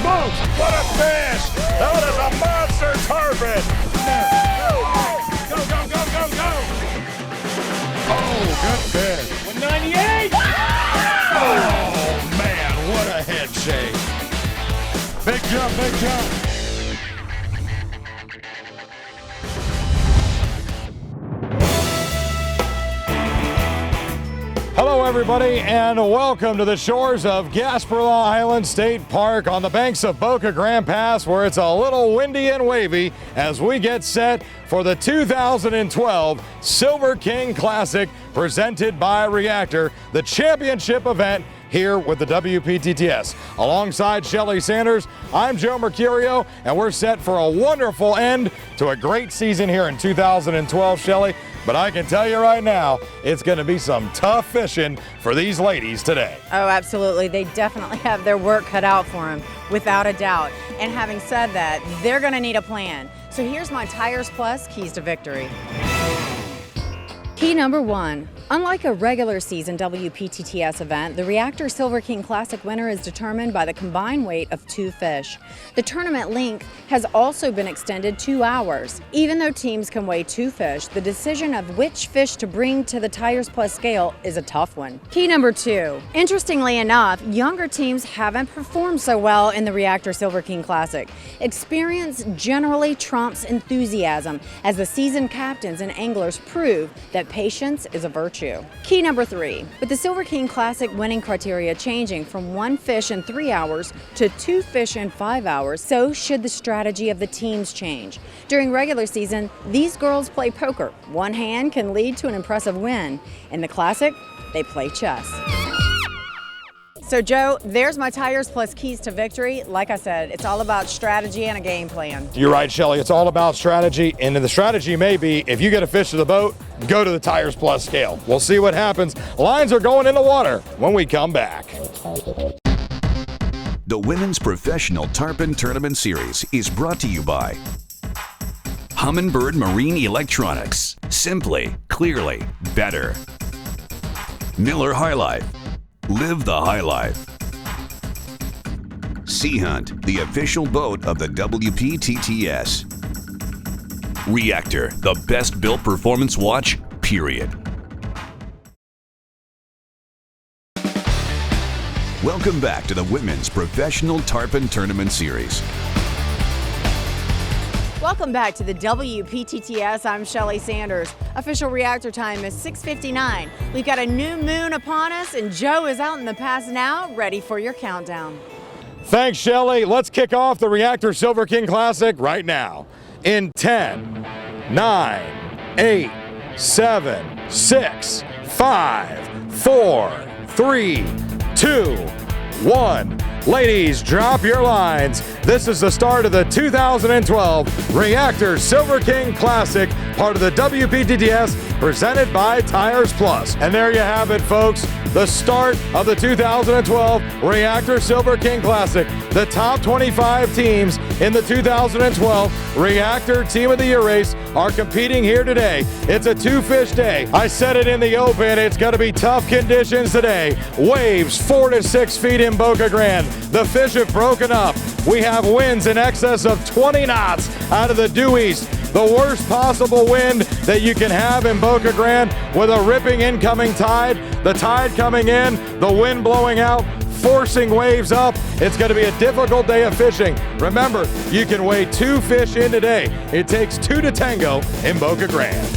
smokes! What a fish! That is a monster tarpon! Go, go, go, go, go! Oh, good fish. 198! Oh, man, what a head shake. Big jump, big jump. Hello, everybody, and welcome to the shores of Gasparilla Island State Park on the banks of Boca Grande Pass, where it's a little windy and wavy as we get set for the 2012 Silver King Classic presented by Reactor, the championship event here with the WPTTS. Alongside Shelly Sanders, I'm Joe Mercurio, and we're set for a wonderful end to a great season here in 2012, Shelly. But I can tell you right now, it's going to be some tough fishing for these ladies today. Oh, absolutely. They definitely have their work cut out for them, without a doubt. And having said that, they're going to need a plan. So here's my Tires Plus keys to victory. Key number one. Unlike a regular season WPTTS event, the Reactor Silver King Classic winner is determined by the combined weight of 2 fish. The tournament length has also been extended 2 hours. Even though teams can weigh 2 fish, the decision of which fish to bring to the Tires Plus scale is a tough one. Key number 2. Interestingly enough, younger teams haven't performed so well in the Reactor Silver King Classic. Experience generally trumps enthusiasm, as the seasoned captains and anglers prove that patience is a virtue. Key number 3. With the Silver King Classic winning criteria changing from 1 fish in 3 hours to 2 fish in 5 hours, so should the strategy of the teams change. During regular season, these girls play poker. One hand can lead to an impressive win. In the Classic, they play chess. So Joe, there's my Tires Plus keys to victory. Like I said, it's all about strategy and a game plan. You're right, Shelly. It's all about strategy, and the strategy may be, if you get a fish to the boat, go to the Tires Plus scale. We'll see what happens. Lines are going in the water when we come back. The Women's Professional Tarpon Tournament Series is brought to you by Humminbird Marine Electronics. Simply, clearly, better. Miller High Life. Live the high life. Sea Hunt, the official boat of the WPTTS. Reactor, the best built performance watch, period. Welcome back to the Women's Professional Tarpon Tournament Series. Welcome back to the WPTTS. I'm Shelly Sanders. Official reactor time is 6:59. We've got a new moon upon us, and Joe is out in the pass now, ready for your countdown. Thanks, Shelly. Let's kick off the Reactor Silver King Classic right now. In 10, 9, 8, 7, 6, 5, 4, 3, 2, 1. Ladies, drop your lines. This is the start of the 2012 Reactor Silver King Classic, part of the WPTTS, presented by Tires Plus. And there you have it, folks. The start of the 2012 Reactor Silver King Classic. The top 25 teams in the 2012 Reactor Team of the Year race are competing here today. It's a 2-fish day. I said it in the open, it's going to be tough conditions today. Waves 4 to 6 feet in Boca Grande. The fish have broken up. We have winds in excess of 20 knots out of the due east. The worst possible wind that you can have in Boca Grande, with a ripping incoming tide, the tide coming in, the wind blowing out, forcing waves up. It's going to be a difficult day of fishing. Remember, you can weigh 2 fish in today. It takes 2 to tango in Boca Grande.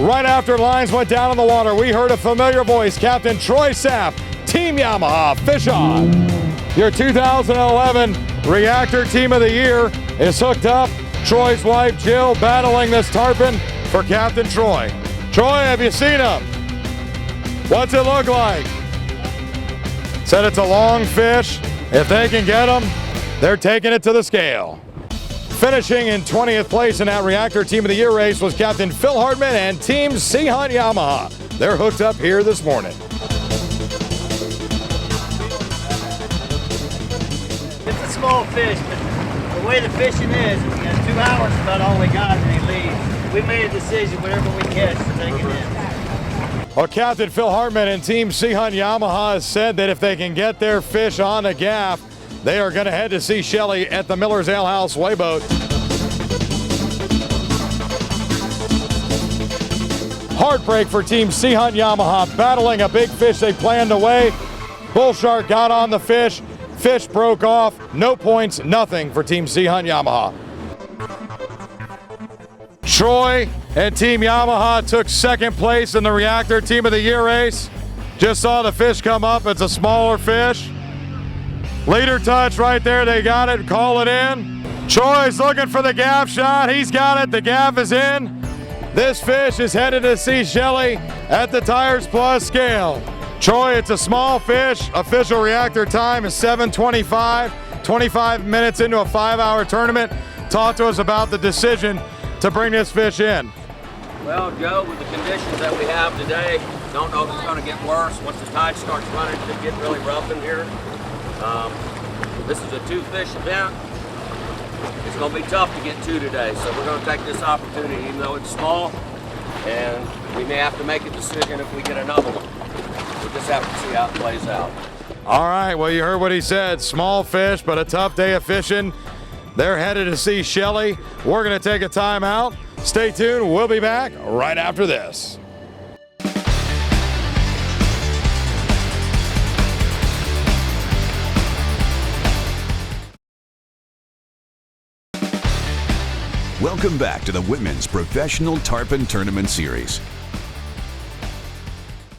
Right after lines went down in the water, we heard a familiar voice, Captain Troy Sapp, Team Yamaha, fish on. Your 2011 Reactor Team of the Year is hooked up. Troy's wife, Jill, battling this tarpon for Captain Troy. Troy, have you seen him? What's it look like? Said it's a long fish. If they can get him, they're taking it to the scale. Finishing in 20th place in that Reactor Team of the Year race was Captain Phil Hartman and Team Sea Hunt Yamaha. They're hooked up here this morning. It's a small fish, but the way the fishing is, 2 hours is about all we got and he leaves. We made a decision, whatever we catch, to take it in. Well, Captain Phil Hartman and Team Seahunt Yamaha has said that if they can get their fish on a gaff, they are going to head to see Shelley at the Miller's Ale House Weighboat. Heartbreak for Team Seahunt Yamaha, battling a big fish they planned to weigh. Bull shark got on the fish. Fish broke off. No points, nothing for Team Seahunt Yamaha. Troy and Team Yamaha took second place in the Reactor Team of the Year race. Just saw the fish come up. It's a smaller fish. Leader touch right there. They got it. Call it in. Troy's looking for the gaff shot. He's got it. The gaff is in. This fish is headed to see Shelley at the Tires Plus scale. Troy, it's a small fish. Official reactor time is 7:25. 25 minutes into a 5-hour tournament. Talk to us about the decision to bring this fish in. Well, Joe, with the conditions that we have today, don't know if it's going to get worse. Once the tide starts running, it could get really rough in here. This is a 2-fish event. It's going to be tough to get 2 today, so we're going to take this opportunity, even though it's small, and we may have to make a decision if we get another one. We'll just have to see how it plays out. All right, well, you heard what he said. Small fish, but a tough day of fishing. They're headed to see Shelley. We're going to take a timeout. Stay tuned. We'll be back right after this. Welcome back to the Women's Professional Tarpon Tournament Series.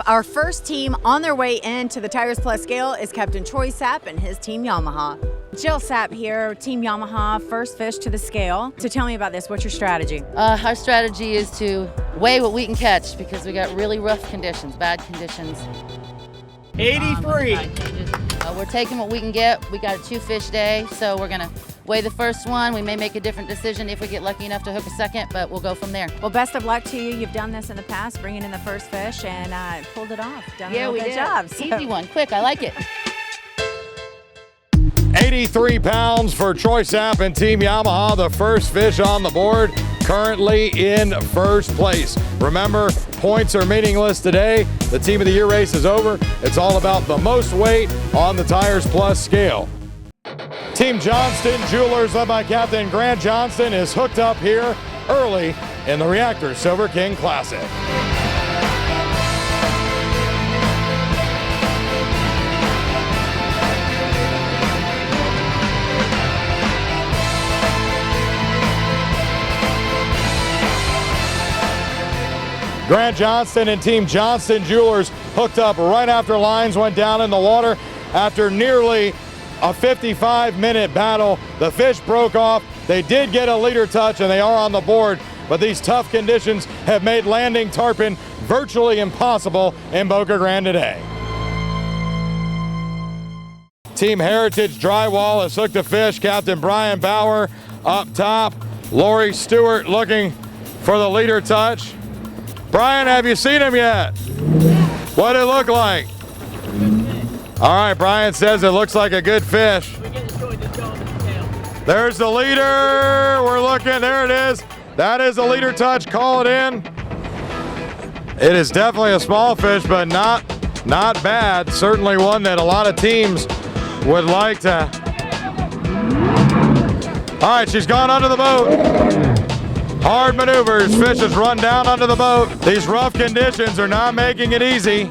Our first team on their way into the Tires Plus scale is Captain Troy Sapp and his Team Yamaha. Jill Sapp here, Team Yamaha, first fish to the scale. So tell me about this, what's your strategy? Our strategy is to weigh what we can catch because we got really rough conditions, bad conditions. 83. We're taking what we can get. We got a 2-fish day, so we're gonna weigh the first one. We may make a different decision if we get lucky enough to hook a second, but we'll go from there. Well, best of luck to you. You've done this in the past, bringing in the first fish and pulled it off. Done a good job. So. Easy one, quick, I like it. 83 pounds for Troy Sapp and Team Yamaha, the first fish on the board, currently in first place. Remember, points are meaningless today. The Team of the Year race is over. It's all about the most weight on the Tires Plus scale. Team Johnston Jewelers, led by Captain Grant Johnston, is hooked up here early in the Reactor Silver King Classic. Grant Johnston and Team Johnston Jewelers hooked up right after lines went down in the water. After nearly a 55-minute battle, the fish broke off. They did get a leader touch and they are on the board, but these tough conditions have made landing tarpon virtually impossible in Boca Grande today. Team Heritage Drywall has hooked a fish. Captain Brian Bauer up top. Lori Stewart looking for the leader touch. Brian, have you seen him yet? What did it look like? All right, Brian says it looks like a good fish. There's the leader. We're looking. There it is. That is the leader touch. Call it in. It is definitely a small fish, but not bad. Certainly one that a lot of teams would like to. All right, she's gone under the boat. Hard maneuvers. Fish has run down under the boat. These rough conditions are not making it easy.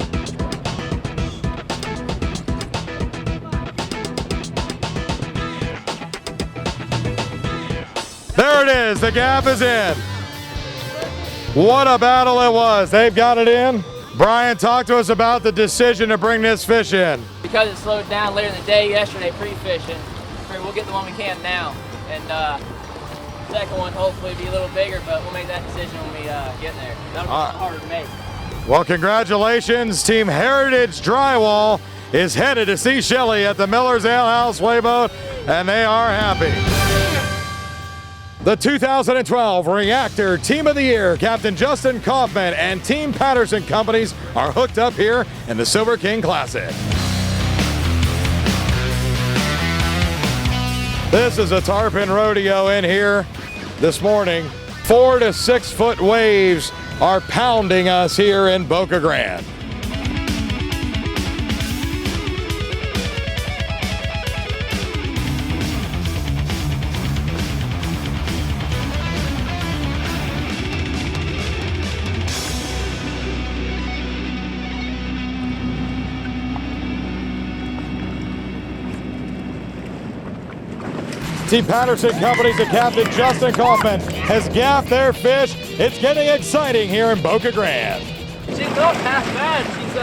There it is. The gaff is in. What a battle it was. They've got it in. Brian, talk to us about the decision to bring this fish in. Because it slowed down later in the day yesterday pre-fishing, we'll get the one we can now. And second one hopefully be a little bigger, but we'll make that decision when we get there. That'll be a lot harder to make. Well, congratulations. Team Heritage Drywall is headed to see Shelley at the Miller's Ale House Weighboat, and they are happy. The 2012 Reactor Team of the Year, Captain Justin Kaufman and Team Patterson Companies are hooked up here in the Silver King Classic. This is a tarpon rodeo in here this morning. 4 to 6 foot waves are pounding us here in Boca Grande. Team Patterson Company's captain Justin Kaufman has gaffed their fish. It's getting exciting here in Boca Grande. She's not half bad. She's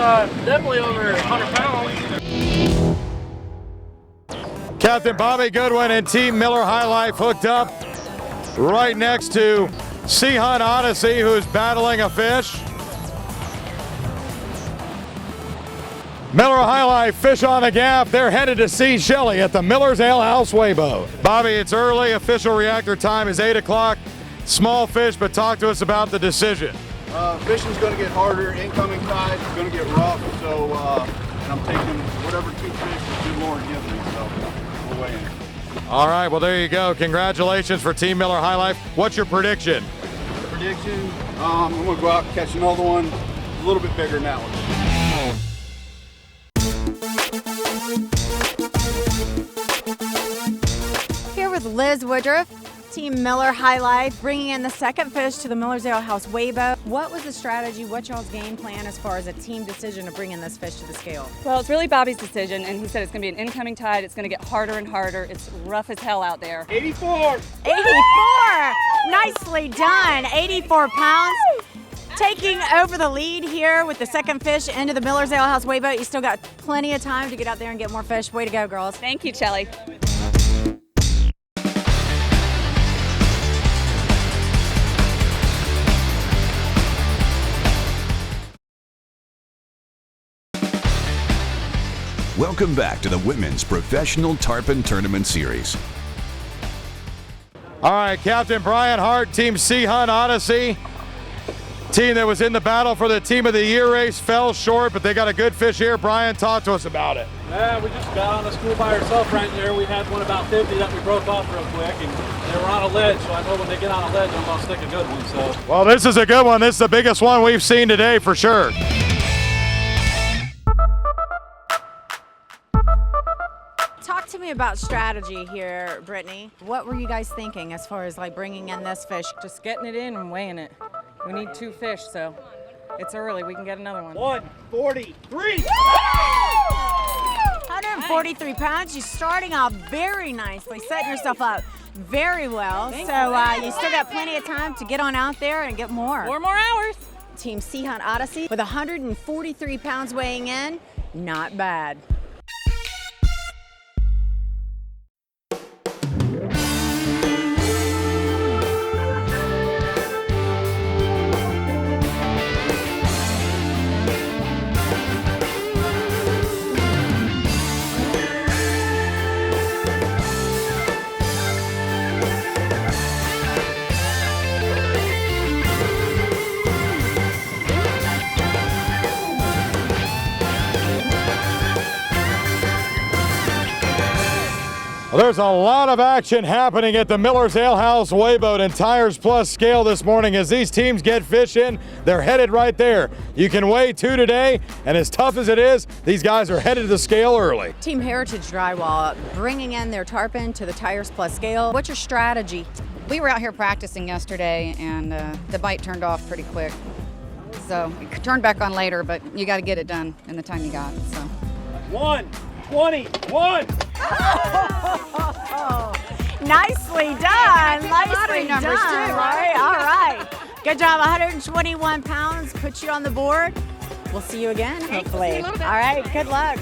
definitely over 100 pounds. Captain Bobby Goodwin and Team Miller High Life hooked up right next to Sea Hunt Odyssey, who's battling a fish. Miller High Life fish on the gaff. They're headed to see Shelley at the Miller's Ale House Weighboat. Bobby, it's early. Official reactor time is 8 o'clock. Small fish, but talk to us about the decision. Fishing's going to get harder. Incoming tide is going to get rough. So, and I'm taking whatever 2 fish that good Lord gives me. So, we'll weigh in. All right, well, there you go. Congratulations for Team Miller High Life. What's your prediction? Prediction, I'm going to go out and catch another one a little bit bigger than that one. Here with Liz Woodruff, Team Miller High Life, bringing in the second fish to the Miller's Ale House Weighboat. What was the strategy? What's y'all's game plan as far as a team decision to bring in this fish to the scale? Well, it's really Bobby's decision, and he said it's going to be an incoming tide. It's going to get harder and harder. It's rough as hell out there. 84! 84! Nicely done. 84 pounds. Taking over the lead here with the second fish into the Miller's Ale House Weighboat. You still got plenty of time to get out there and get more fish. Way to go, girls. Thank you, Shelly. Welcome back to the Women's Professional Tarpon Tournament Series. All right, Captain Brian Hart, Team Sea Hunt Odyssey. Team that was in the battle for the Team of the Year race fell short, but they got a good fish here. Brian, talk to us about it. Yeah, we just got on the school by herself right there. We had one about 50 that we broke off real quick, and they were on a ledge, so I know when they get on a ledge, I'm going to stick a good one. So. Well, this is a good one. This is the biggest one we've seen today for sure. Talk to me about strategy here, Brittany. What were you guys thinking as far as like bringing in this fish? Just getting it in and weighing it. We need 2 fish, so it's early. We can get another one. 143! 143 pounds. You're starting off very nicely, setting yourself up very well. You still got plenty of time to get on out there and get more. 4 more hours. Team Sea Hunt Odyssey with 143 pounds weighing in. Not bad. Well, there's a lot of action happening at the Miller's Ale House Weighboat and Tires Plus scale this morning. As these teams get fish in, they're headed right there. You can weigh 2 today, and as tough as it is, these guys are headed to the scale early. Team Heritage Drywall bringing in their tarpon to the Tires Plus scale. What's your strategy? We were out here practicing yesterday, and the bite turned off pretty quick. So it turned back on later, but you got to get it done in the time you got. So 121! Nicely done. Lottery numbers too, right? All right. Good job. 121 pounds. Put you on the board. We'll see you again, hopefully. All right. Good luck.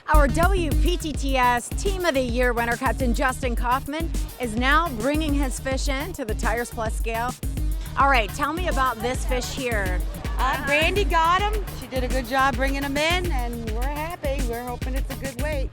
Our WPTTS Team of the Year winner, Captain Justin Kaufman, is now bringing his fish in to the Tires Plus scale. All right, tell me about this fish here. Brandy got him. She did a good job bringing him in, and we're happy. We're hoping it's a good weight.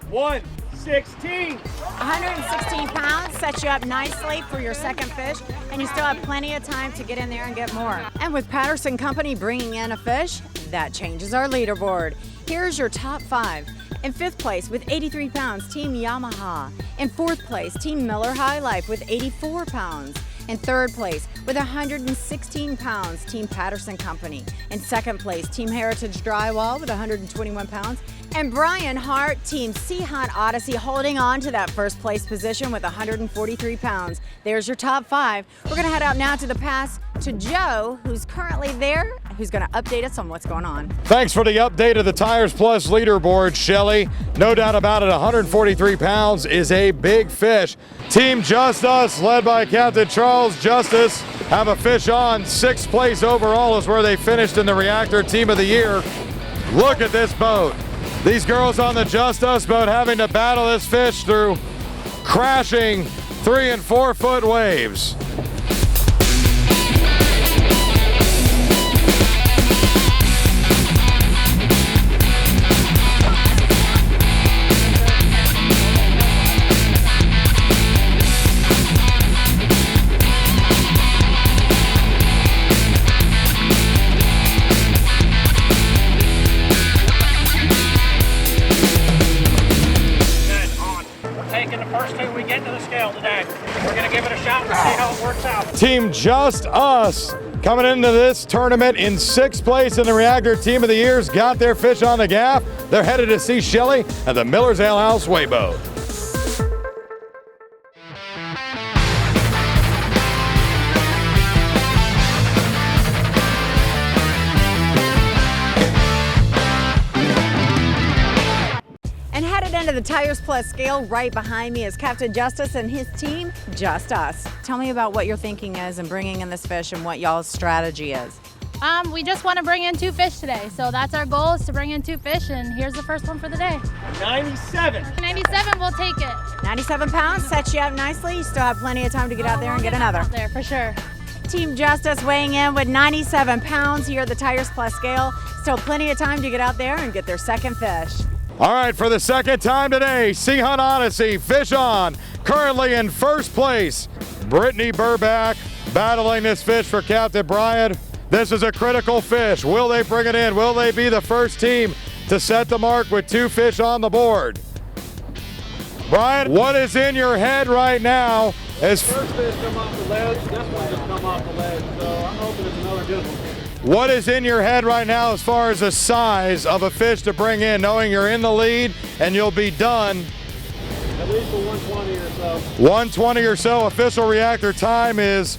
116. 116 pounds sets you up nicely for your second fish, and you still have plenty of time to get in there and get more. And with Patterson Company bringing in a fish, that changes our leaderboard. Here's your top 5. In 5th place with 83 pounds, Team Yamaha. In 4th place, Team Miller High Life with 84 pounds. In 3rd place with 116 pounds, Team Patterson Company. In 2nd place, Team Heritage Drywall with 121 pounds. And Brian Hart, Team Sea Hunt Odyssey, holding on to that 1st place position with 143 pounds. There's your top 5. We're gonna head out now to the pass to Joe, who's currently there, who's gonna update us on what's going on. Thanks for the update of the Tires Plus leaderboard, Shelly. No doubt about it, 143 pounds is a big fish. Team Just Us, led by Captain Charles Justice, have a fish on. 6th place overall is where they finished in the Reactor Team of the Year. Look at this boat. These girls on the Just Us boat having to battle this fish through crashing 3 and 4 foot waves. Team Just Us coming into this tournament in 6th place in the Reactor Team of the Year's got their fish on the gaff. They're headed to see Shelly at the Miller's Ale House Weighboat. And headed into the Tires Plus scale right behind me is Captain Justice and his team, Just Us. Tell me about what your thinking is in bringing in this fish and what y'all's strategy is. We just want to bring in 2 fish today. So that's our goal, is to bring in 2 fish, and here's the first one for the day. 97. 97, we'll take it. 97 pounds, sets you up nicely. You still have plenty of time to get out there and get another. Out there, for sure. Team Justice weighing in with 97 pounds here at the Tires Plus scale. Still plenty of time to get out there and get their 2nd fish. All right, for the 2nd time today, Sea Hunt Odyssey, fish on. Currently in 1st place, Brittany Burback battling this fish for Captain Brian. This is a critical fish. Will they bring it in? Will they be the first team to set the mark with 2 fish on the board? Brian, what is in your head right now? As first fish come off the ledge, this one just come off the ledge, so I'm hoping it's another good one. What is in your head right now as far as the size of a fish to bring in, knowing you're in the lead and you'll be done? At least a 120 or so. 120 or so. Official reactor time is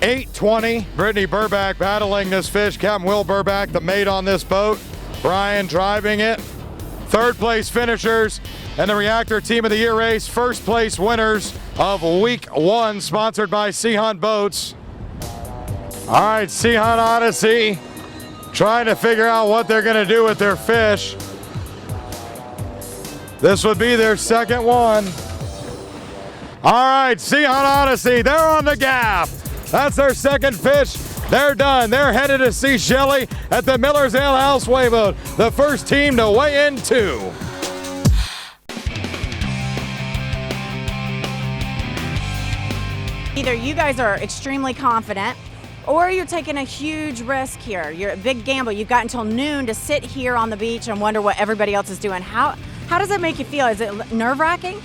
8:20. Brittany Burback battling this fish. Captain Will Burback, the mate on this boat. Brian driving it. 3rd place finishers and the Reactor Team of the Year race. 1st place winners of week 1, sponsored by Sea Hunt Boats. All right, Sea Hunt Odyssey trying to figure out what they're gonna do with their fish. This would be their 2nd one. All right, Sea Hunt Odyssey, they're on the gaff. That's their 2nd fish. They're done. They're headed to see Shelly at the Miller's Ale House Weighboat, the first team to weigh in 2. Either you guys are extremely confident or you're taking a huge risk here. You're a big gamble. You've got until noon to sit here on the beach and wonder what everybody else is doing. How does that make you feel? Is it nerve-wracking?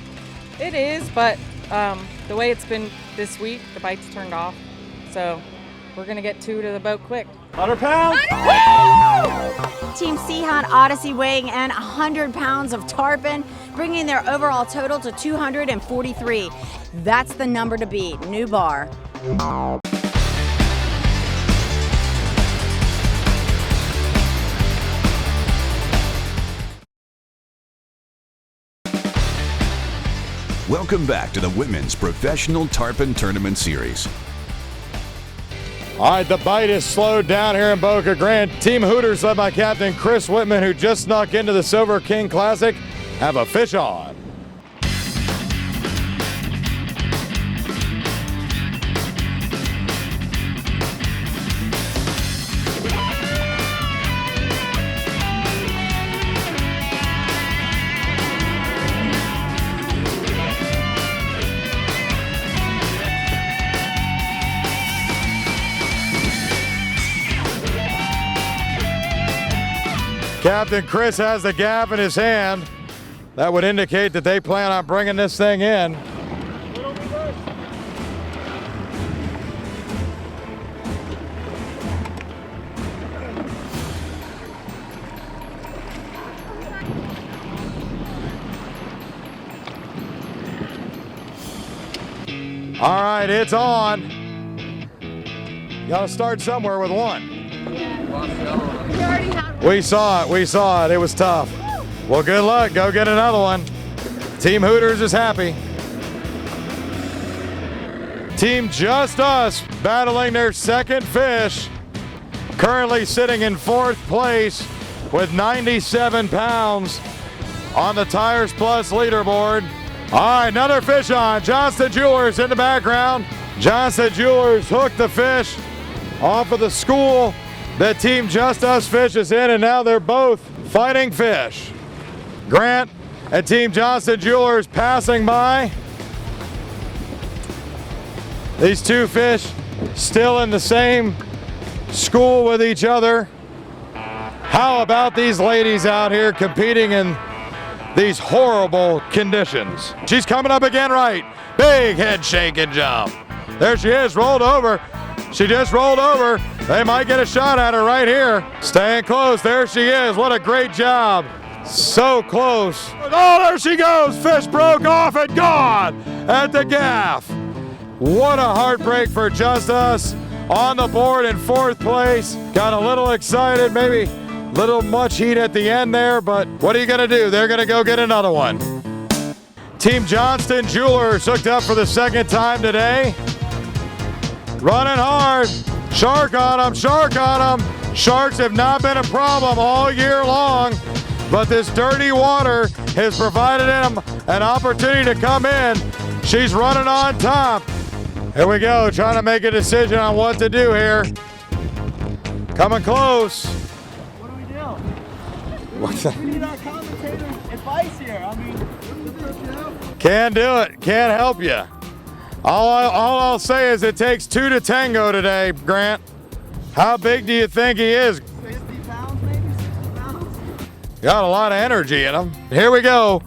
It is, but the way it's been this week, the bite's turned off. So we're gonna get 2 to the boat quick. 100 pounds? Team Sea Hunt Odyssey weighing in 100 pounds of tarpon, bringing their overall total to 243. That's the number to beat. New bar. Welcome back to the Women's Professional Tarpon Tournament Series. All right, the bite is slowed down here in Boca Grande. Team Hooters, led by Captain Chris Whitman, who just snuck into the Silver King Classic, have a fish on. Captain Chris has the gaff in his hand. That would indicate that they plan on bringing this thing in. All right, it's on. You gotta start somewhere with one. We saw it, it was tough. Well, good luck, go get another one. Team Hooters is happy. Team Just Us battling their second fish, currently sitting in 4th place with 97 pounds on the Tires Plus leaderboard. All right, another fish on. Johnston Jewelers in the background. Johnston Jewelers hooked the fish off of the school that Team Just Us fishes in, and now they're both fighting fish. Grant and Team Johnston Jewelers passing by. These two fish still in the same school with each other. How about these ladies out here competing in these horrible conditions? She's coming up again right. Big head shake and jump. There she is, rolled over. She just rolled over. They might get a shot at her right here. Staying close, there she is. What a great job. So close. Oh, there she goes. Fish broke off and gone at the gaff. What a heartbreak for Just Us. On the board in 4th place. Got a little excited, maybe little much heat at the end there, but what are you gonna do? They're gonna go get another one. Team Johnston Jewelers hooked up for the 2nd time today. Running hard. Shark on them, shark on them. Sharks have not been a problem all year long, but this dirty water has provided them an opportunity to come in. She's running on top. Here we go, trying to make a decision on what to do here. Coming close. What do we do? What's that? We need our commentator's advice here. I mean, you know? Can't do it, can't help you. All I'll say is it takes 2 to tango today, Grant. How big do you think he is? 50 pounds, maybe 60 pounds? Got a lot of energy in him. Here we go.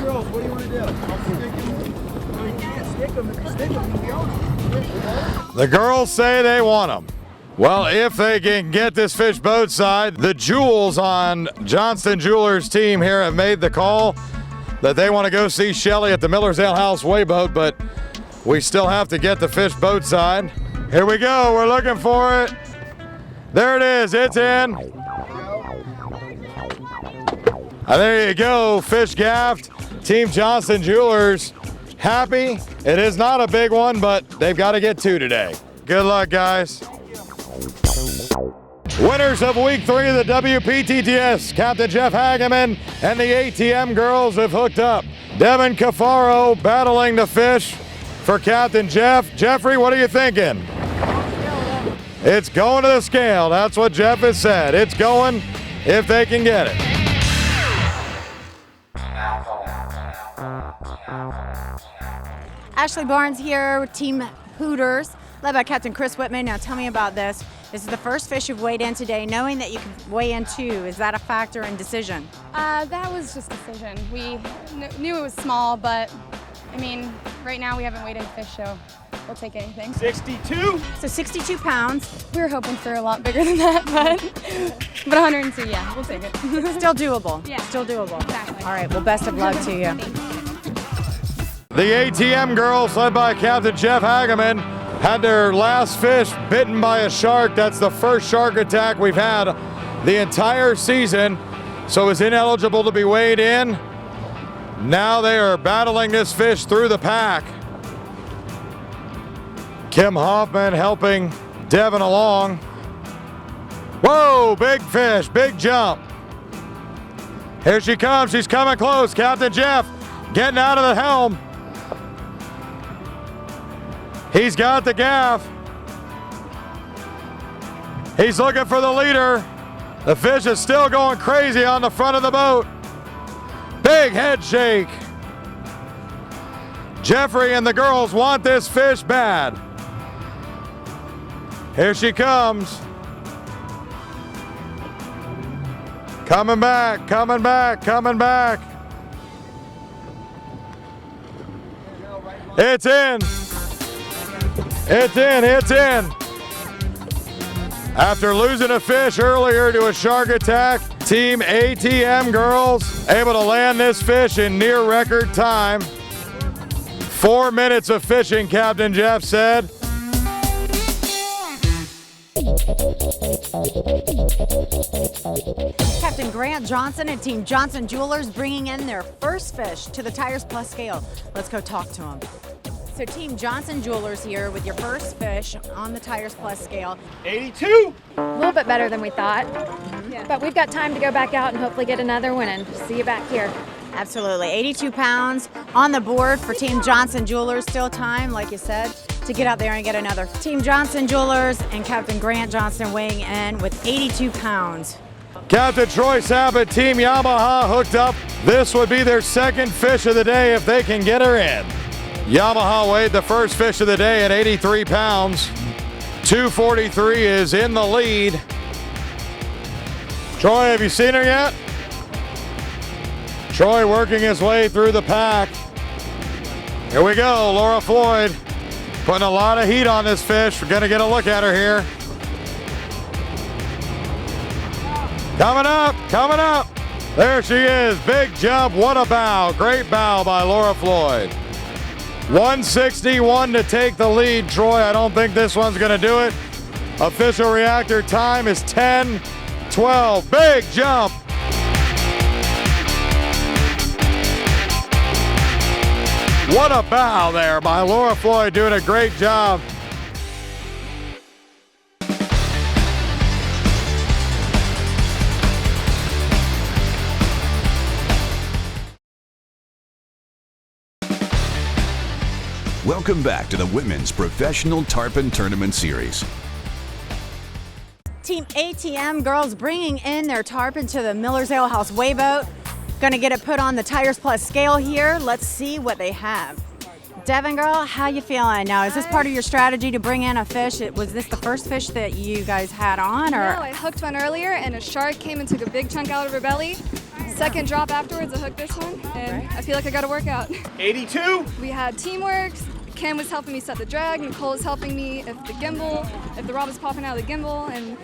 Girls, what do you want to do? I'll stick him. No, you can't stick him. If you stick him, you own him. The girls say they want him. Well, if they can get this fish boat side, the Jewels on Johnston Jewelers team here have made the call that they want to go see Shelly at the Miller's Ale House Wayboat, but we still have to get the fish boat side. Here we go, we're looking for it. There it is, it's in. There you go, fish gaffed. Team Johnston Jewelers happy. It is not a big one, but they've got to get 2 today. Good luck, guys. Winners of week 3 of the WPTTS, Captain Jeff Hageman and the ATM girls have hooked up. Devin Cafaro battling the fish for Captain Jeff. Jeffrey, what are you thinking? It's going to the scale. That's what Jeff has said. It's going if they can get it. Ashley Barnes here with Team Hooters, led by Captain Chris Whitman. Now tell me about this. This is the first fish you've weighed in today, knowing that you can weigh in 2. Is that a factor in decision? That was just decision. We knew it was small, but I mean, right now we haven't weighed in fish, so we'll take anything. 62? So 62 pounds. We were hoping for a lot bigger than that, but 102, yeah, we'll take it. Still doable. Yeah. Still doable. Exactly. All right, well, best of luck to you. The ATM girls, led by Captain Jeff Hageman, had their last fish bitten by a shark. That's the first shark attack we've had the entire season, so is ineligible to be weighed in. Now they are battling this fish through the pack. Kim Hoffman helping Devin along. Whoa, big fish, big jump. Here she comes, she's coming close. Captain Jeff getting out of the helm. He's got the gaff. He's looking for the leader. The fish is still going crazy on the front of the boat. Big head shake. Jeffrey and the girls want this fish bad. Here she comes. Coming back, coming back, coming back. It's in. It's in, it's in. After losing a fish earlier to a shark attack, Team ATM girls able to land this fish in near record time. 4 minutes of fishing, Captain Jeff said. Captain Grant Johnson and Team Johnson Jewelers bringing in their first fish to the Tires Plus scale. Let's go talk to them. So Team Johnson Jewelers here with your first fish on the Tires Plus scale. 82. A little bit better than we thought, but we've got time to go back out and hopefully get another one and see you back here. Absolutely, 82 pounds on the board for Team Johnson Jewelers. Still time, like you said, to get out there and get another. Team Johnson Jewelers and Captain Grant Johnson weighing in with 82 pounds. Captain Troy Sabat, Team Yamaha hooked up. This would be their second fish of the day if they can get her in. Yamaha weighed the first fish of the day at 83 pounds. 243 is in the lead. Troy, have you seen her yet? Troy working his way through the pack. Here we go, Laura Floyd putting a lot of heat on this fish. We're gonna get a look at her here. Coming up, coming up. There she is, big jump, what a bow. Great bow by Laura Floyd. 161 to take the lead, Troy. I don't think this one's gonna do it. Official reactor time is 10:12. Big jump. What a bow there by Laura Floyd, doing a great job. Welcome back to the Women's Professional Tarpon Tournament Series. Team ATM girls bringing in their tarpon to the Miller's Ale House weigh boat. Gonna get it put on the Tires Plus scale here. Let's see what they have. Devin girl, how you feeling? Now, is this part of your strategy to bring in a fish? Was this the first fish that you guys had on? Or? No, I hooked one earlier and a shark came and took a big chunk out of her belly. Second drop afterwards, I hooked this one and I feel like I got a workout. 82. We had teamwork. Ken was helping me set the drag, Nicole was helping me if the rod was popping out of the gimbal, and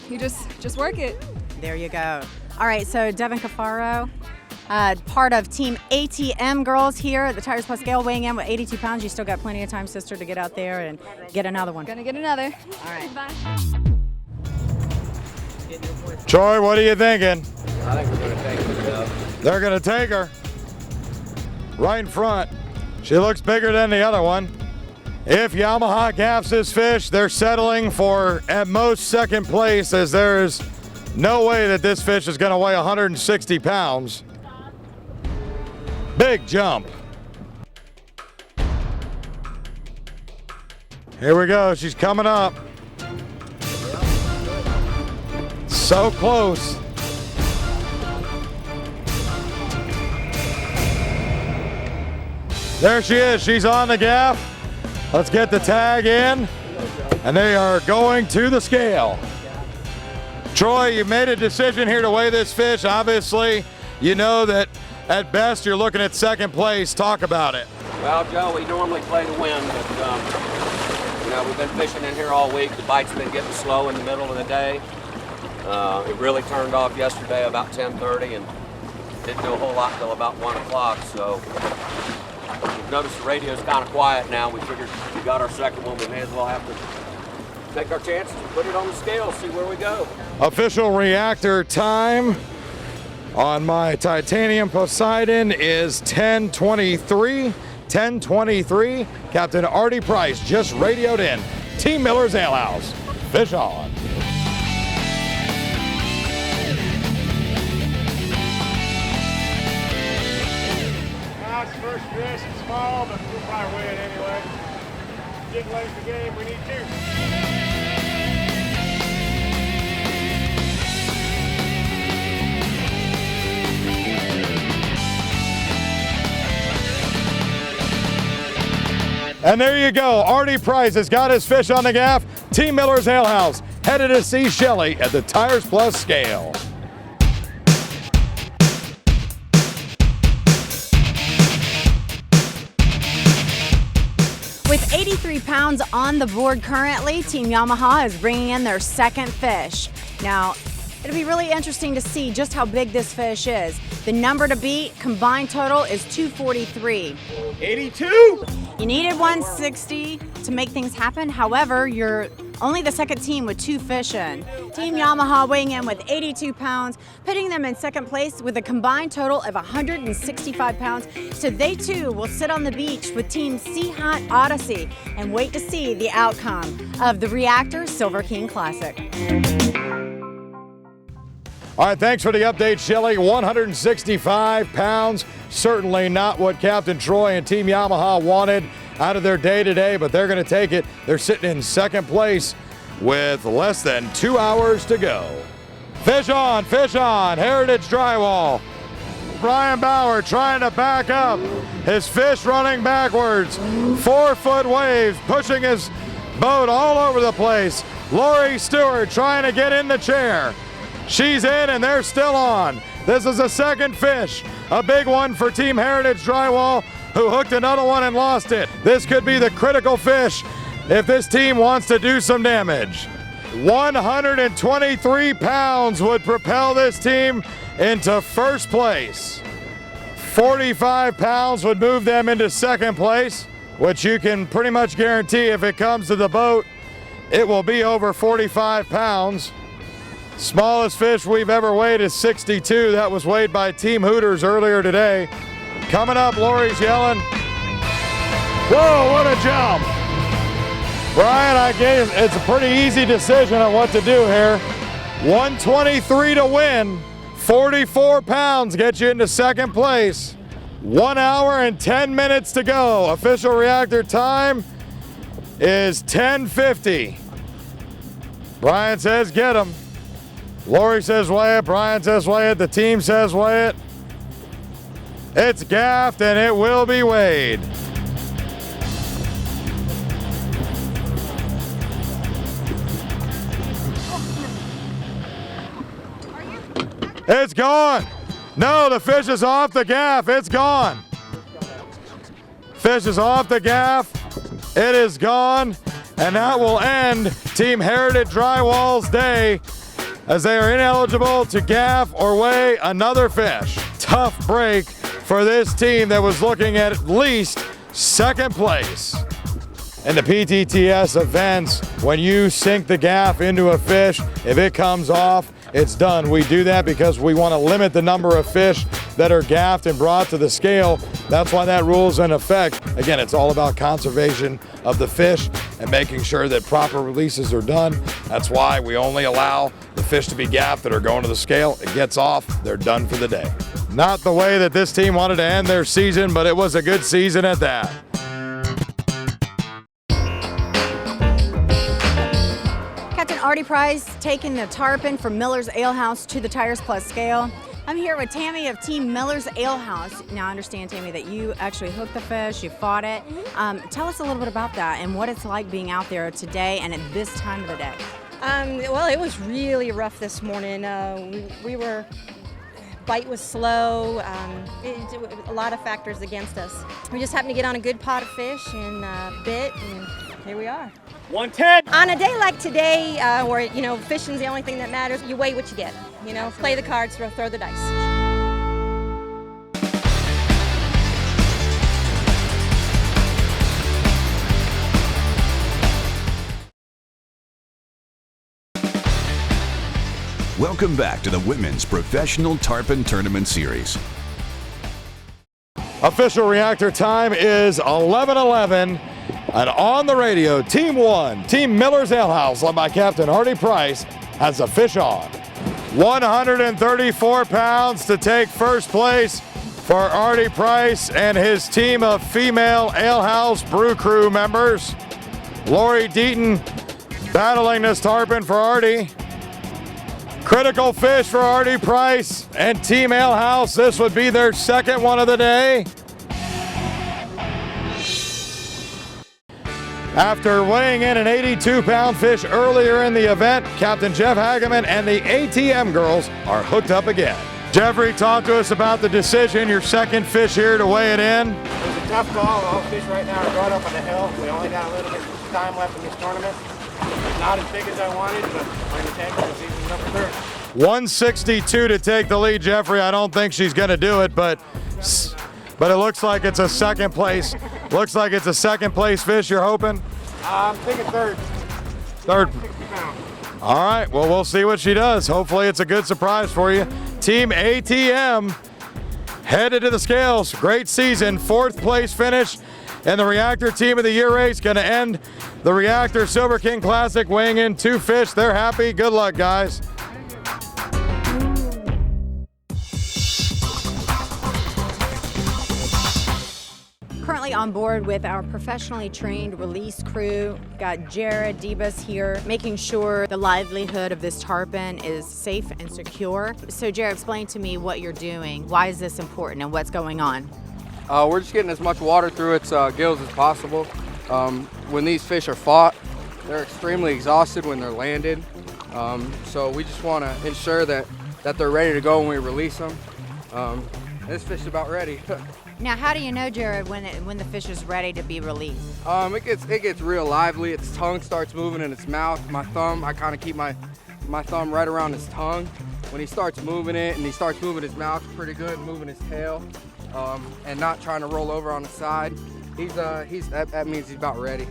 you just work it. There you go. All right, so Devin Cafaro, part of Team ATM girls here at the Tires Plus scale, weighing in with 82 pounds. You still got plenty of time, sister, to get out there and get another one. Gonna get another. All right. Bye. Troy, what are you thinking? I think we're gonna take her. They're gonna take her. Right in front. She looks bigger than the other one. If Yamaha gaffs this fish, they're settling for at most second place, as there is no way that this fish is gonna weigh 160 pounds. Big jump. Here we go, she's coming up. So close. There she is, she's on the gaff. Let's get the tag in, and they are going to the scale. Troy, you made a decision here to weigh this fish. Obviously, you know that at best you're looking at second place. Talk about it. Well, Joe, we normally play to win, but you know, we've been fishing in here all week. The bite's been getting slow in the middle of the day. It really turned off yesterday about 10:30 and didn't do a whole lot until about 1 o'clock. So we've noticed the radio's kind of quiet now. We figured we got our second one, we may as well have to take our chances and put it on the scale, see where we go. Official reactor time on my Titanium Poseidon is 10:23. 10:23. Captain Artie Price just radioed in. Team Miller's Ale House. Fish on. First fish, it's small, but we'll probably weigh it anyway. Getting late in the game, we need two. And there you go. Artie Price has got his fish on the gaff. Team Miller's Ale House headed to see Shelley at the Tires Plus scale. 43 pounds on the board currently. Team Yamaha is bringing in their second fish. Now, it'll be really interesting to see just how big this fish is. The number to beat, combined total, is 243. 82! You needed 160 to make things happen. However, you're only the second team with 2 fish in. Team Yamaha weighing in with 82 pounds, putting them in second place with a combined total of 165 pounds. So they too will sit on the beach with Team Sea Hot Odyssey and wait to see the outcome of the Reactor Silver King Classic. All right, thanks for the update, Shelley. 165 pounds, certainly not what Captain Troy and Team Yamaha wanted out of their day today, but they're going to take it. They're sitting in second place with less than 2 hours to go. Fish on, Heritage Drywall. Brian Bauer trying to back up. His fish running backwards. 4-foot waves pushing his boat all over the place. Lori Stewart trying to get in the chair. She's in and they're still on. This is a second fish. A big one for Team Heritage Drywall, who hooked another one and lost it. This could be the critical fish if this team wants to do some damage. 123 pounds would propel this team into first place. 45 pounds would move them into second place, which you can pretty much guarantee if it comes to the boat, it will be over 45 pounds. Smallest fish we've ever weighed is 62. That was weighed by Team Hooters earlier today. Coming up, Lori's yelling. Whoa, what a jump. Brian, it's a pretty easy decision on what to do here. 123 to win. 44 pounds get you into second place. 1 hour and 10 minutes to go. Official reactor time is 10:50. Brian says get him. Lori says weigh it, Brian says weigh it, the team says weigh it. It's gaffed and it will be weighed. It's gone. No, the fish is off the gaff, it's gone. Fish is off the gaff, it is gone, and that will end Team Heritage Drywall's day, as they are ineligible to gaff or weigh another fish. Tough break for this team that was looking at least second place. In the PTTS events, when you sink the gaff into a fish, if it comes off, it's done. We do that because we want to limit the number of fish that are gaffed and brought to the scale. That's why that rule is in effect. Again, it's all about conservation of the fish and making sure that proper releases are done. That's why we only allow the fish to be gaffed that are going to the scale. It gets off, they're done for the day. Not the way that this team wanted to end their season, but it was a good season at that. Captain Artie Price taking the tarpon from Miller's Ale House to the Tires Plus scale. I'm here with Tammy of Team Miller's Ale House. Now I understand, Tammy, that you actually hooked the fish, you fought it. Tell us a little bit about that and what it's like being out there today and at this time of the day. Well, it was really rough this morning. Bite was slow, a lot of factors against us. We just happened to get on a good pot of fish and bit, and here we are. 110. On a day like today, where fishing's the only thing that matters, you weigh what you get. Play the cards, throw the dice. Welcome back to the Women's Professional Tarpon Tournament Series. Official reactor time is 11:11, and on the radio, Team 1, Team Miller's Ale House, led by Captain Artie Price, has the fish on. 134 pounds to take first place for Artie Price and his team of female Ale House Brew Crew members. Lori Deaton battling this tarpon for Artie. Critical fish for Artie Price and Team Ale House. This would be their second one of the day. After weighing in an 82-pound fish earlier in the event, Captain Jeff Hageman and the ATM girls are hooked up again. Jeffrey, talk to us about the decision, your second fish here to weigh it in. It was a tough call. All the fish right now are brought up on the hill. We only got a little bit of time left in this tournament. Not as big as I wanted, but we're in the tank for season number 3. 162 to take the lead, Jeffrey. I don't think she's going to do it, but it looks like it's a second place. Looks like it's a second place fish you're hoping? I'm thinking third. Third. All right, well, we'll see what she does. Hopefully it's a good surprise for you. Team ATM headed to the scales. Great season, 4th place finish. And the Reactor Team of the Year race going to end the Reactor Silver King Classic weighing in 2 fish. They're happy. Good luck, guys. Currently on board with our professionally trained release crew. Got Jared Debus here, making sure the livelihood of this tarpon is safe and secure. So Jared, explain to me what you're doing. Why is this important and what's going on? We're just getting as much water through its gills as possible. When these fish are fought, they're extremely exhausted when they're landed. So we just want to ensure that they're ready to go when we release them. This fish is about ready. Now, how do you know, Jared, when the fish is ready to be released? It gets real lively. Its tongue starts moving in its mouth. My thumb, I kind of keep my thumb right around his tongue. When he starts moving it and he starts moving his mouth pretty good, moving his tail, and not trying to roll over on the side, that means he's about ready.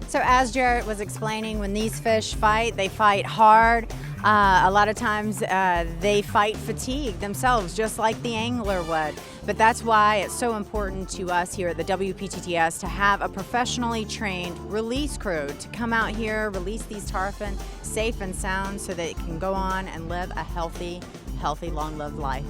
So as Jared was explaining, when these fish fight, they fight hard. A lot of times they fight fatigue themselves, just like the angler would. But that's why it's so important to us here at the WPTTS to have a professionally trained release crew to come out here, release these tarpon safe and sound so that it can go on and live a healthy, long-lived life.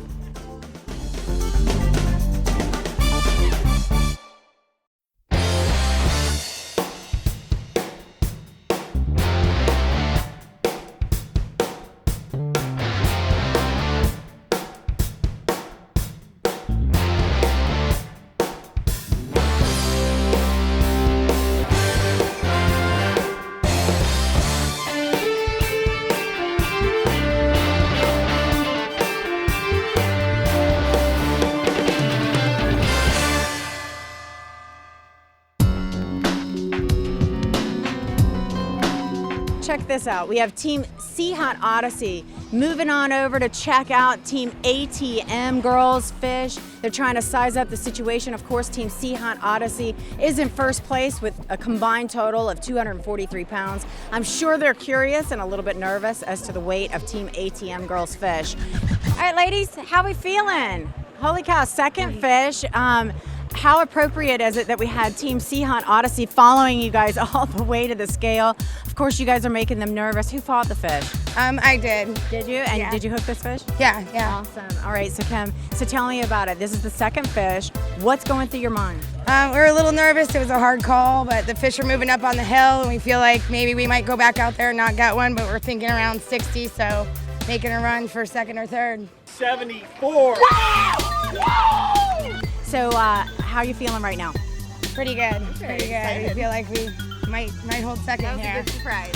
Check this out. We have Team Sea Hunt Odyssey moving on over to check out Team ATM girls fish. They're trying to size up the situation. Of course, Team Sea Hunt Odyssey is in first place with a combined total of 243 pounds. I'm sure they're curious and a little bit nervous as to the weight of Team ATM girls fish. All right, ladies, how we feeling? Holy cow, second fish. How appropriate is it that we had Team Sea Hunt Odyssey following you guys all the way to the scale? Of course, you guys are making them nervous. Who fought the fish? I did. Did you? And yeah. Did you hook this fish? Yeah. Awesome. All right, so Kim, so tell me about it. This is the second fish. What's going through your mind? We're a little nervous. It was a hard call, but the fish are moving up on the hill, and we feel like maybe we might go back out there and not get one, but we're thinking around 60, so making a run for second or third. 74. So how are you feeling right now? Pretty good. Pretty good. We feel like we might hold second here. That was a good surprise.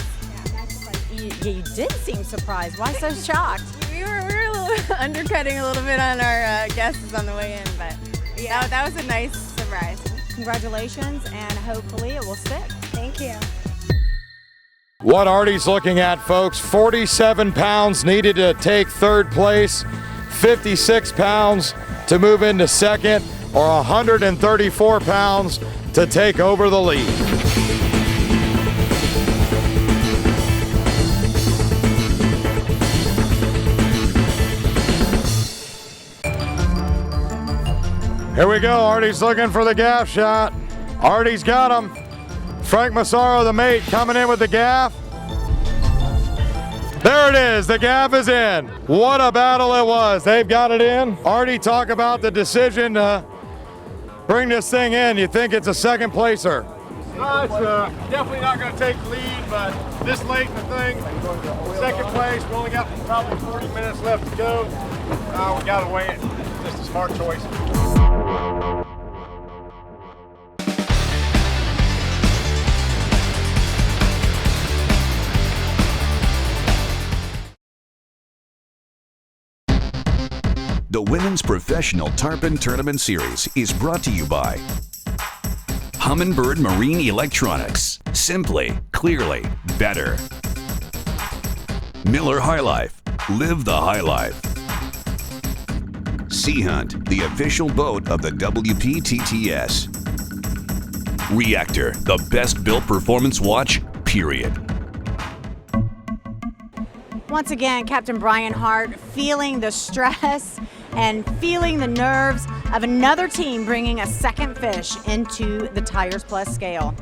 You did seem surprised. Why so shocked? We were a little undercutting a little bit on our guesses on the way in, but yeah, that was a nice surprise. Congratulations, and hopefully it will stick. Thank you. What Artie's looking at, folks, 47 pounds needed to take third place, 56 pounds to move into second, or 134 pounds to take over the lead. Here we go. Artie's looking for the gaff shot. Artie's got him. Frank Massaro, the mate, coming in with the gaff. There it is. The gaff is in. What a battle it was. They've got it in. Artie, talk about the decision to bring this thing in. You think it's a second placer? It's definitely not going to take the lead, but this late in the thing, second place. We only got probably 40 minutes left to go. We got to weigh it. Just a smart choice. The Women's Professional Tarpon Tournament Series is brought to you by Humminbird Marine Electronics. Simply, clearly, better. Miller High Life. Live the high life. Sea Hunt, the official boat of the WPTTS. Reactor, the best built performance watch, period. Once again, Captain Brian Hart feeling the stress and feeling the nerves of another team bringing a second fish into the Tires Plus scale.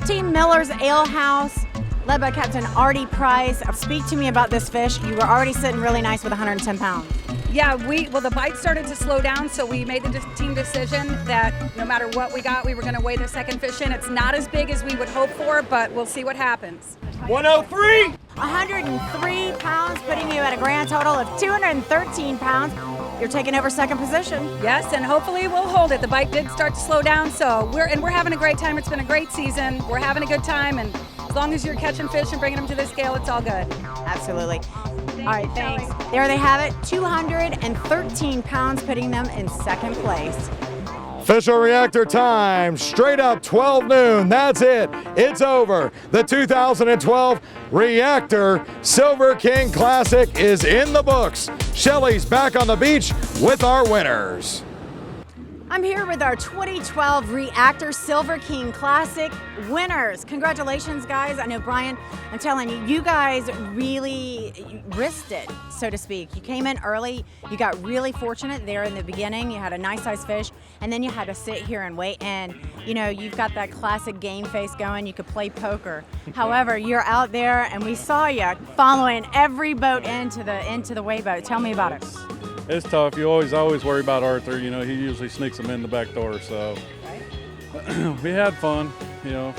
Team Miller's Ale House, led by Captain Artie Price. Speak to me about this fish. You were already sitting really nice with 110 pounds. Yeah, the bite started to slow down, so we made the team decision that no matter what we got, we were going to weigh the second fish in. It's not as big as we would hope for, but we'll see what happens. 103! 103 pounds, putting you at a grand total of 213 pounds. You're taking over second position. Yes, and hopefully we'll hold it. The bite did start to slow down, so we're having a great time. It's been a great season. We're having a good time, and as long as you're catching fish and bringing them to the scale, it's all good. Absolutely. All right, thanks. There they have it, 213 pounds, putting them in second place. Official reactor time, straight up 12 noon. That's it. It's over. The 2012 Reactor Silver King Classic is in the books. Shelly's back on the beach with our winners. I'm here with our 2012 Reactor Silver King Classic winners. Congratulations, guys. I know, Brian, I'm telling you, you guys really risked it, so to speak. You came in early. You got really fortunate there in the beginning. You had a nice size fish, and then you had to sit here and wait. And, you know, you've got that classic game face going. You could play poker. However, you're out there, and we saw you following every boat into the weigh boat. Tell me about it. It's tough. You always worry about Arthur. You know, he usually sneaks them in the back door. So we had fun, you know.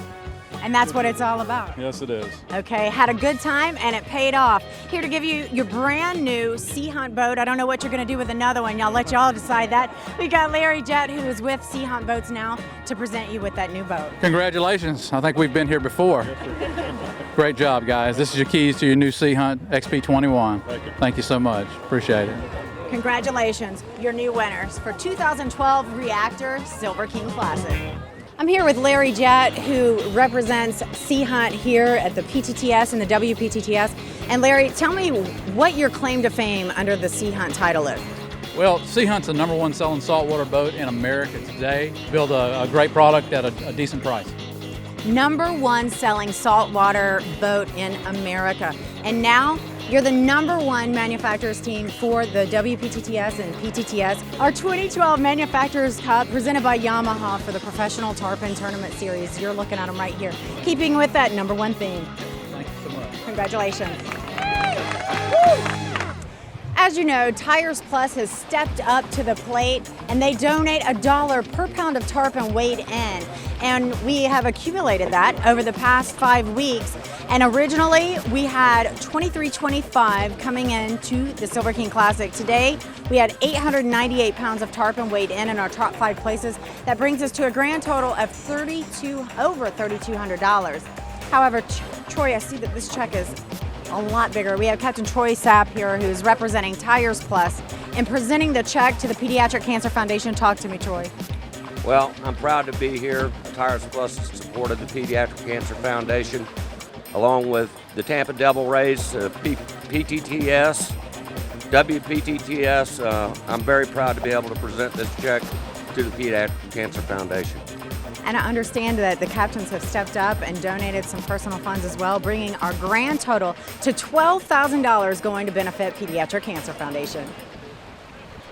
And that's what it's all about. Yes, it is. Okay, had a good time and it paid off. Here to give you your brand new Sea Hunt boat. I don't know what you're going to do with another one. I'll let y'all decide that. We got Larry Jett, who is with Sea Hunt Boats now, to present you with that new boat. Congratulations. I think we've been here before. Great job, guys. This is your keys to your new Sea Hunt XP21. Thank you so much. Appreciate it. Congratulations, your new winners for 2012 Reactor Silver King Classic. I'm here with Larry Jett, who represents Sea Hunt here at the PTTS and the WPTTS. And Larry, tell me what your claim to fame under the Sea Hunt title is. Well, Sea Hunt's the #1 selling saltwater boat in America today. Build a great product at a decent price. #1 selling saltwater boat in America. And now you're the #1 manufacturers team for the WPTTS and PTTS. Our 2012 Manufacturers Cup presented by Yamaha for the Professional Tarpon Tournament Series. You're looking at them right here. Keeping with that #1 theme. Thank you so much. Congratulations. Woo! As you know, Tires Plus has stepped up to the plate and they donate $1 per pound of tarpon weighed in. And we have accumulated that over the past 5 weeks. And originally we had 2325 coming into the Silver King Classic. Today we had 898 pounds of tarpon weighed in our top 5 places. That brings us to a grand total of over $3,200. However, Troy, I see that this check is a lot bigger. We have Captain Troy Sapp here, who's representing Tires Plus and presenting the check to the Pediatric Cancer Foundation. Talk to me, Troy. Well, I'm proud to be here. Tires Plus supported the Pediatric Cancer Foundation, along with the Tampa Devil Rays, PTTS, WPTTS. I'm very proud to be able to present this check to the Pediatric Cancer Foundation. And I understand that the captains have stepped up and donated some personal funds as well, bringing our grand total to $12,000 going to benefit Pediatric Cancer Foundation.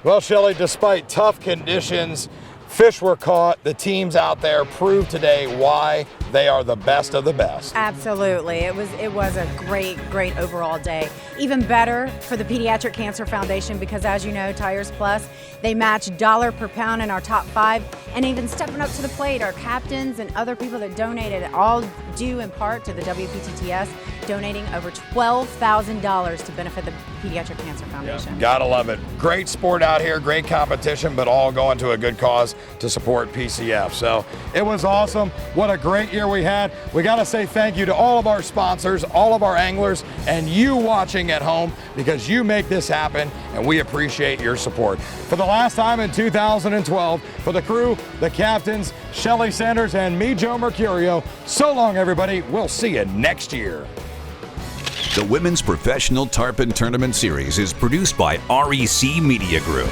Well, Shelly, despite tough conditions, fish were caught. The teams out there proved today why they are the best of the best. Absolutely. It was a great overall day. Even better for the Pediatric Cancer Foundation because, as you know, Tires Plus, they match $1 per pound in our top 5. And even stepping up to the plate, our captains and other people that donated, all due in part to the WPTTS, donating over $12,000 to benefit the Pediatric Cancer Foundation. Gotta love it. Great sport out here, great competition, but all going to a good cause to support PCF. So it was awesome. What a great year we had. We gotta say thank you to all of our sponsors, all of our anglers, and you watching at home, because you make this happen, and we appreciate your support. For the last time in 2012, for the crew, the captains, Shelly Sanders, and me, Joe Mercurio, so long, everybody. We'll see you next year. The Women's Professional Tarpon Tournament Series is produced by REC Media Group.